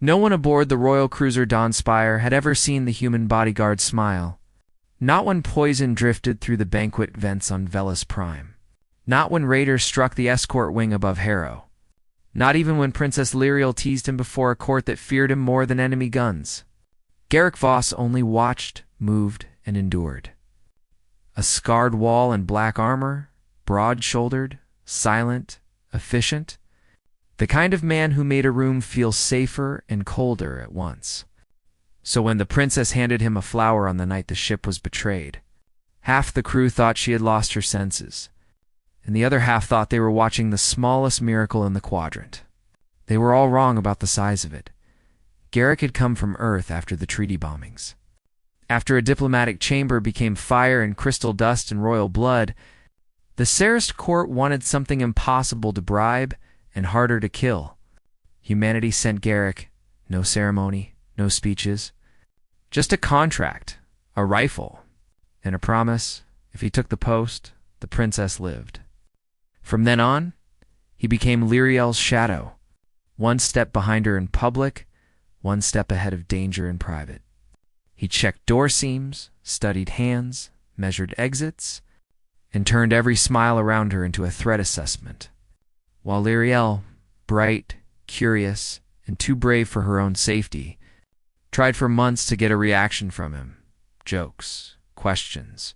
No one aboard the royal cruiser Dawnspire had ever seen the human bodyguard smile. Not when poison drifted through the banquet vents on Velis Prime. Not when raiders struck the escort wing above Harrow. Not even when Princess Lyriel teased him before a court that feared him more than enemy guns. Garrick Voss only watched, moved, and endured. A scarred wall and black armor, broad-shouldered, silent, efficient. The kind of man who made a room feel safer and colder at once. So when the princess handed him a flower on the night the ship was betrayed, half the crew thought she had lost her senses, and the other half thought they were watching the smallest miracle in the quadrant. They were all wrong about the size of it. Garrick had come from Earth after the treaty bombings. After a diplomatic chamber became fire and crystal dust and royal blood, the Sarist court wanted something impossible to bribe and harder to kill. Humanity sent Garrick no ceremony, no speeches, just a contract, a rifle, and a promise if he took the post, the princess lived. From then on, he became Lyriel's shadow, one step behind her in public, one step ahead of danger in private. He checked door seams, studied hands, measured exits, and turned every smile around her into a threat assessment. While Lyriel, bright, curious, and too brave for her own safety, tried for months to get a reaction from him. Jokes, questions,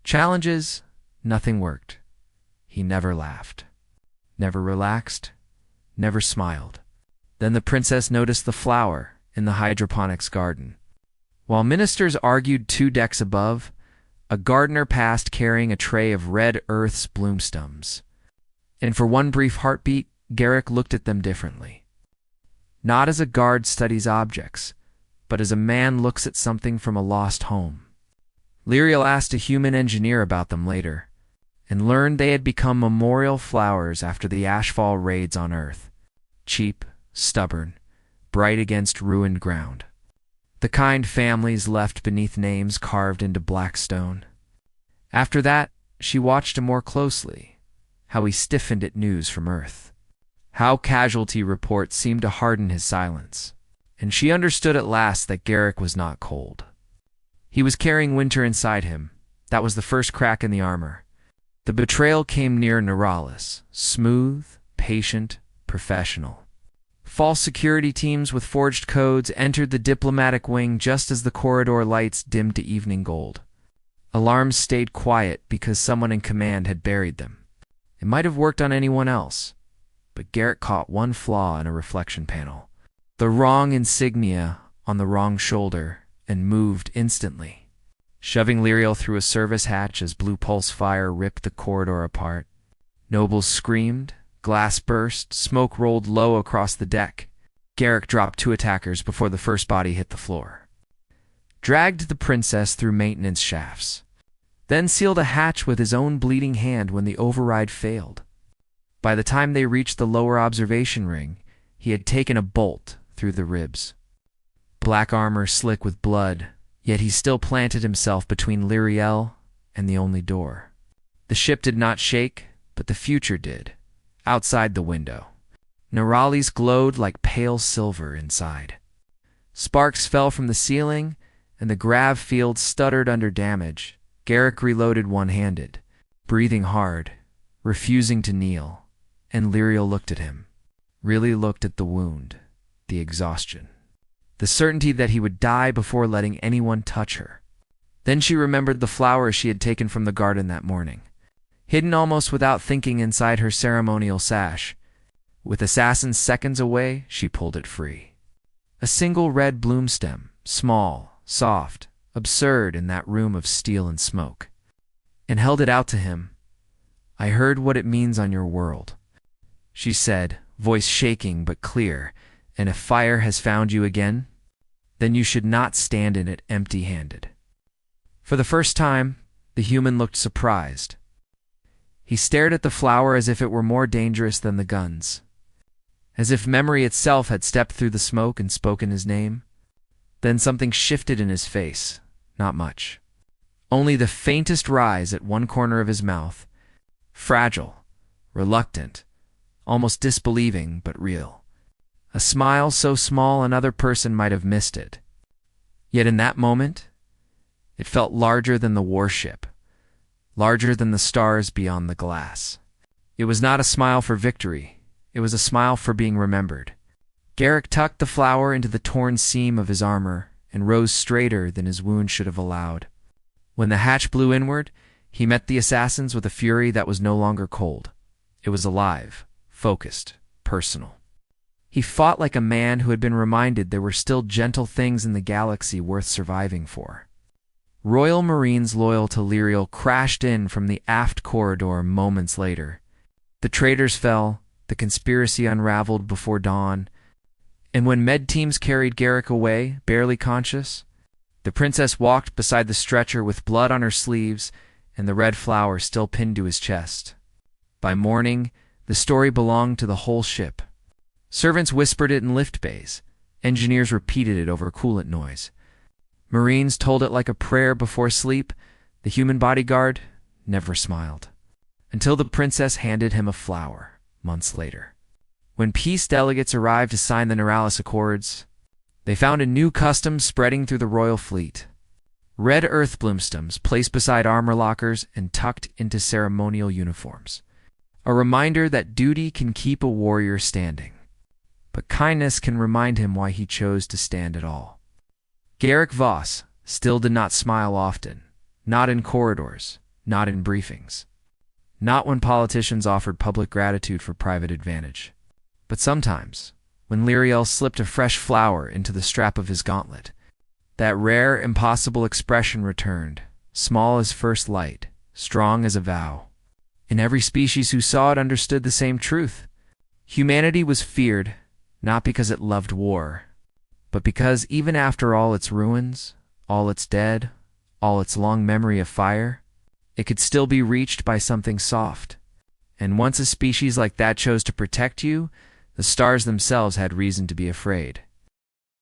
challenges, nothing worked. He never laughed, never relaxed, never smiled. Then the princess noticed the flower in the hydroponics garden. While ministers argued 2 decks above, a gardener passed carrying a tray of red earth's bloomstems. And for one brief heartbeat, Garrick looked at them differently. Not as a guard studies objects, but as a man looks at something from a lost home. Lyriel asked a human engineer about them later, and learned they had become memorial flowers after the ashfall raids on Earth. Cheap, stubborn, bright against ruined ground. The kind families left beneath names carved into black stone. After that, she watched him more closely, how he stiffened at news from Earth, how casualty reports seemed to harden his silence, and she understood at last that Garrick was not cold. He was carrying winter inside him. That was the first crack in the armor. The betrayal came near Neuralis, smooth, patient, professional. False security teams with forged codes entered the diplomatic wing just as the corridor lights dimmed to evening gold. Alarms stayed quiet because someone in command had buried them. It might have worked on anyone else, but Garrick caught one flaw in a reflection panel. The wrong insignia on the wrong shoulder, and moved instantly, shoving Lyriel through a service hatch as blue pulse fire ripped the corridor apart. Nobles screamed. Glass burst, smoke rolled low across the deck. Garrick dropped 2 attackers before the first body hit the floor. Dragged the princess through maintenance shafts. Then sealed a hatch with his own bleeding hand when the override failed. By the time they reached the lower observation ring, he had taken a bolt through the ribs. Black armor slick with blood, yet he still planted himself between Lyriel and the only door. The ship did not shake, but the future did. Outside the window, Neuralis glowed like pale silver inside. Sparks fell from the ceiling, and the grav field stuttered under damage. Garrick reloaded one-handed, breathing hard, refusing to kneel, and Lyriel looked at him. Really looked at the wound, the exhaustion, the certainty that he would die before letting anyone touch her. Then she remembered the flowers she had taken from the garden that morning. Hidden almost without thinking inside her ceremonial sash. With assassins seconds away, she pulled it free. A single red bloom stem, small, soft, absurd in that room of steel and smoke. And held it out to him. "I heard what it means on your world," she said, voice shaking but clear, "and if fire has found you again, then you should not stand in it empty-handed." For the first time, the human looked surprised. He stared at the flower as if it were more dangerous than the guns, as if memory itself had stepped through the smoke and spoken his name. Then something shifted in his face, not much. Only the faintest rise at one corner of his mouth, fragile, reluctant, almost disbelieving but real. a smile so small another person might have missed it. Yet in that moment, it felt larger than the warship, larger than the stars beyond the glass. It was not a smile for victory. It was a smile for being remembered. Garrick tucked the flower into the torn seam of his armor and rose straighter than his wound should have allowed. When the hatch blew inward, he met the assassins with a fury that was no longer cold. It was alive, focused, personal. He fought like a man who had been reminded there were still gentle things in the galaxy worth surviving for. Royal Marines loyal to Lyriel crashed in from the aft corridor moments later. The traitors fell, the conspiracy unraveled before dawn, and when med teams carried Garrick away, barely conscious, the princess walked beside the stretcher with blood on her sleeves and the red flower still pinned to his chest. By morning, the story belonged to the whole ship. Servants whispered it in lift bays. Engineers repeated it over coolant noise. Marines told it like a prayer before sleep. The human bodyguard never smiled. Until the princess handed him a flower, months later. When peace delegates arrived to sign the Neuralis Accords, they found a new custom spreading through the royal fleet. Red earth bloomstones placed beside armor lockers and tucked into ceremonial uniforms. A reminder that duty can keep a warrior standing, but kindness can remind him why he chose to stand at all. Garrick Voss still did not smile often, not in corridors, not in briefings, not when politicians offered public gratitude for private advantage. But sometimes, when Lyriel slipped a fresh flower into the strap of his gauntlet, that rare, impossible expression returned, small as first light, strong as a vow. And every species who saw it understood the same truth. Humanity was feared, not because it loved war, but because even after all its ruins, all its dead, all its long memory of fire, it could still be reached by something soft. And once a species like that chose to protect you, the stars themselves had reason to be afraid.